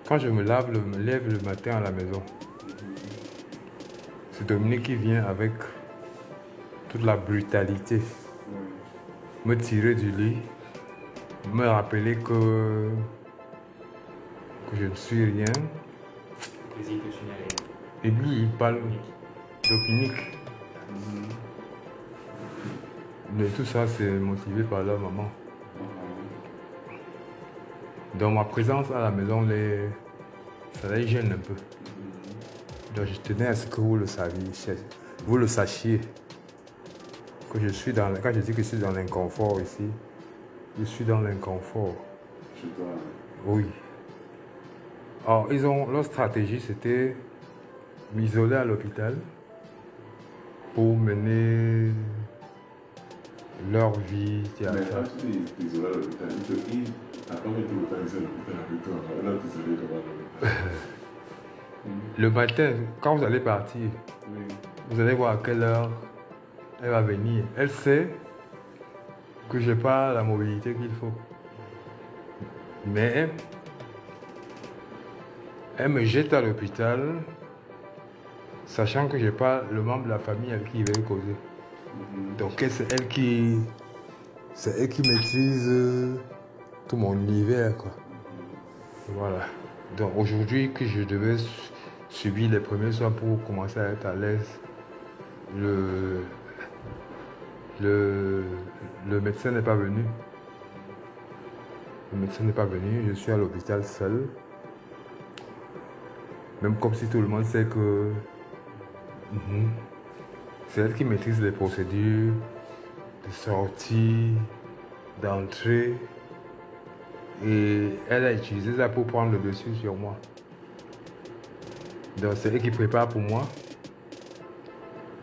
Quand je me lève le matin à la maison, c'est Dominique qui vient avec toute la brutalité me tirer du lit, me rappeler que je ne suis rien. Et lui, il parle Dominique. Mais tout ça, c'est motivé par leur maman. Dans ma présence à la maison, ça les gêne un peu. Donc je tenais à ce que vous le sachiez. Que je suis quand je dis que je suis dans l'inconfort ici, je suis dans l'inconfort. Chez toi? Oui. Alors, leur stratégie, c'était m'isoler à l'hôpital pour mener leur vie théâtrale. Mais quand tu t'es isolé à l'hôpital, après tout le temps ici à l'hôpital avec toi, là tu savais comment à l'hôpital. Le matin, quand vous allez partir, vous allez voir à quelle heure elle va venir. Elle sait que je n'ai pas la mobilité qu'il faut. Mais elle me jette à l'hôpital, sachant que je n'ai pas le membre de la famille avec qui il va causer. Donc c'est elle qui maîtrise tout mon univers, quoi. Voilà. Donc aujourd'hui que je devais subir les premiers soins pour commencer à être à l'aise, le médecin n'est pas venu. Le médecin n'est pas venu, je suis à l'hôpital seul. Même comme si tout le monde sait que c'est elle qui maîtrise les procédures de sortie, d'entrée. Et elle a utilisé ça pour prendre le dessus sur moi. Donc c'est elle qui prépare pour moi.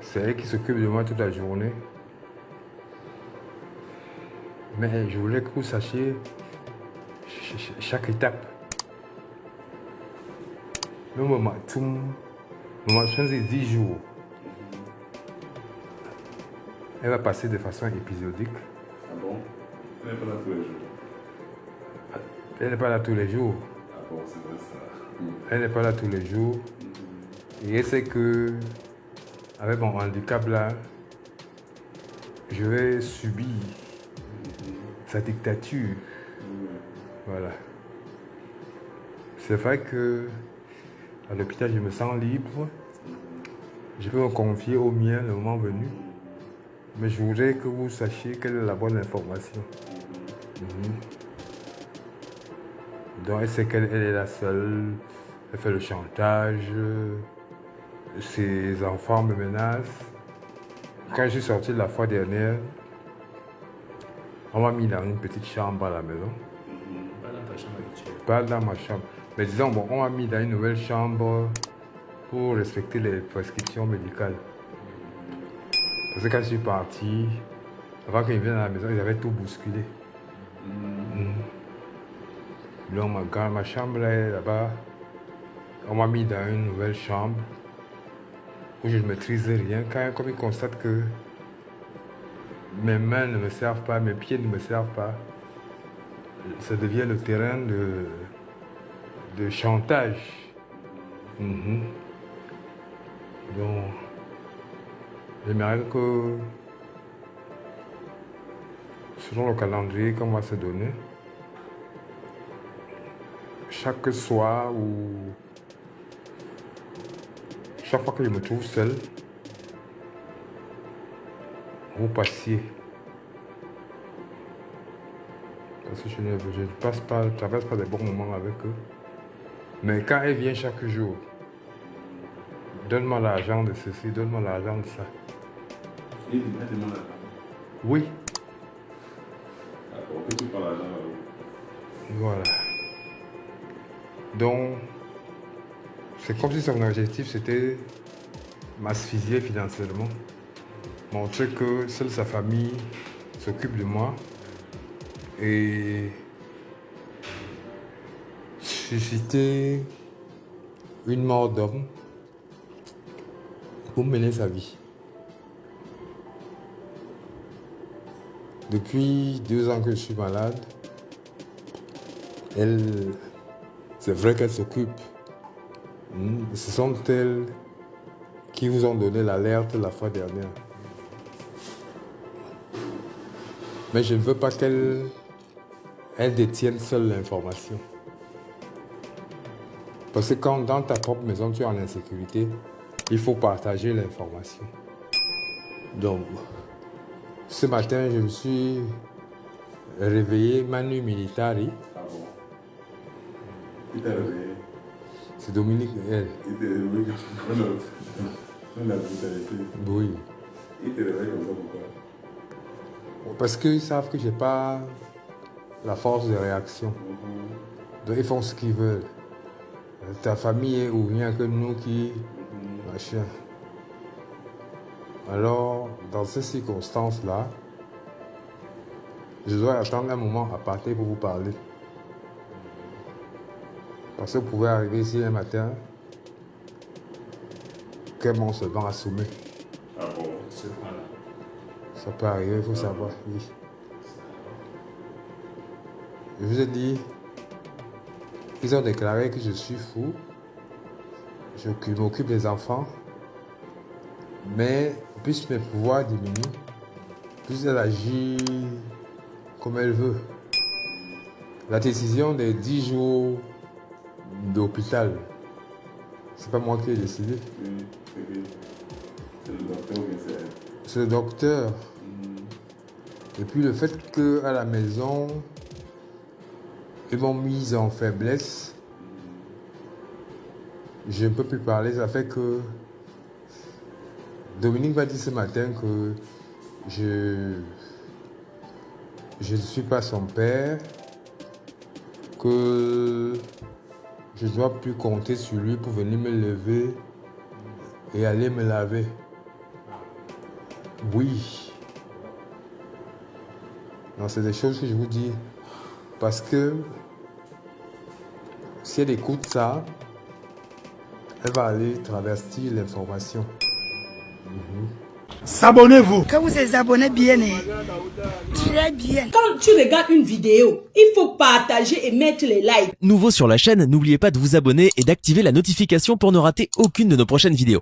C'est elle qui s'occupe de moi toute la journée. Mais je voulais que vous sachiez chaque étape. Le moment, c'est 10 jours. Elle va passer de façon épisodique. Ah bon? Elle n'est pas là tous les jours. Elle n'est pas là tous les jours. Ah bon, c'est vrai ça. Elle n'est pas là tous les jours. Et elle sait que, avec mon handicap là, je vais subir sa dictature. Voilà. C'est vrai que à l'hôpital, je me sens libre. Je peux me confier au mien le moment venu. Mais je voudrais que vous sachiez quelle est la bonne information. Donc elle sait qu'elle est la seule. Elle fait le chantage. Ses enfants me menacent. Quand je suis sorti la fois dernière, on m'a mis dans une petite chambre à la maison. Pas dans ta chambre habituelle. Pas dans ma chambre. Mais disons, bon, on m'a mis dans une nouvelle chambre pour respecter les prescriptions médicales. Parce que quand je suis parti, avant qu'ils viennent à la maison, ils avaient tout bousculé. Donc ma chambre là-bas, on m'a mis dans une nouvelle chambre où je ne maîtrise rien. Comme ils constatent que mes mains ne me servent pas, mes pieds ne me servent pas, ça devient le terrain de chantage. Donc, j'aimerais que, selon le calendrier qu'on va se donner, chaque soir ou chaque fois que je me trouve seul, vous passiez. Parce que je ne traverse pas des bons moments avec eux. Mais quand elle vient chaque jour, donne-moi l'argent de ceci, donne-moi l'argent de ça. Et il demande l'argent. Oui. D'accord, que tu prends l'argent là. Voilà. Donc, c'est comme si son objectif c'était m'asphyxier financièrement. Montrer que seule sa famille s'occupe de moi et susciter une mort d'homme pour mener sa vie. Depuis 2 ans que je suis malade, elle C'est vrai qu'elles s'occupent. Ce sont elles qui vous ont donné l'alerte la fois dernière. Mais je ne veux pas qu'elles détiennent seules l'information. Parce que quand dans ta propre maison tu es en insécurité, il faut partager l'information. Donc, ce matin, je me suis réveillé manu militari. Ah bon? Il t'a réveillé? C'est Dominique, elle. Il t'a réveillé dans la brutalité. Oui. Il t'a réveillé comme ça pourquoi? Parce qu'ils savent que je n'ai pas la force de réaction. Donc ils font ce qu'ils veulent. Ta famille est où il n'y a que nous qui... Machin. Alors, dans ces circonstances-là, je dois attendre un moment à partir pour vous parler. Parce que vous pouvez arriver ici un matin, qu'un monstre se vend assommer. Ah bon? Ce point-là. Ça peut arriver, il faut savoir. Oui. Je vous ai dit, ils ont déclaré que je suis fou, je m'occupe des enfants, mais plus mes pouvoirs diminuent, plus elle agit comme elle veut. La décision des 10 jours d'hôpital, c'est pas moi qui ai décidé. Oui, c'est le docteur ou bien c'est elle? C'est le docteur. Et puis le fait qu'à la maison, ils m'ont mise en faiblesse, je ne peux plus parler. Ça fait que Dominique m'a dit ce matin que je ne suis pas son père, que je ne dois plus compter sur lui pour venir me lever et aller me laver. Oui. Non, c'est des choses que je vous dis. Parce que si elle écoute ça, elle va aller traverser l'information. S'abonnez-vous. Quand vous vous abonnez bien, très bien. Quand tu regardes une vidéo, il faut partager et mettre les likes. Nouveau sur la chaîne, n'oubliez pas de vous abonner et d'activer la notification pour ne rater aucune de nos prochaines vidéos.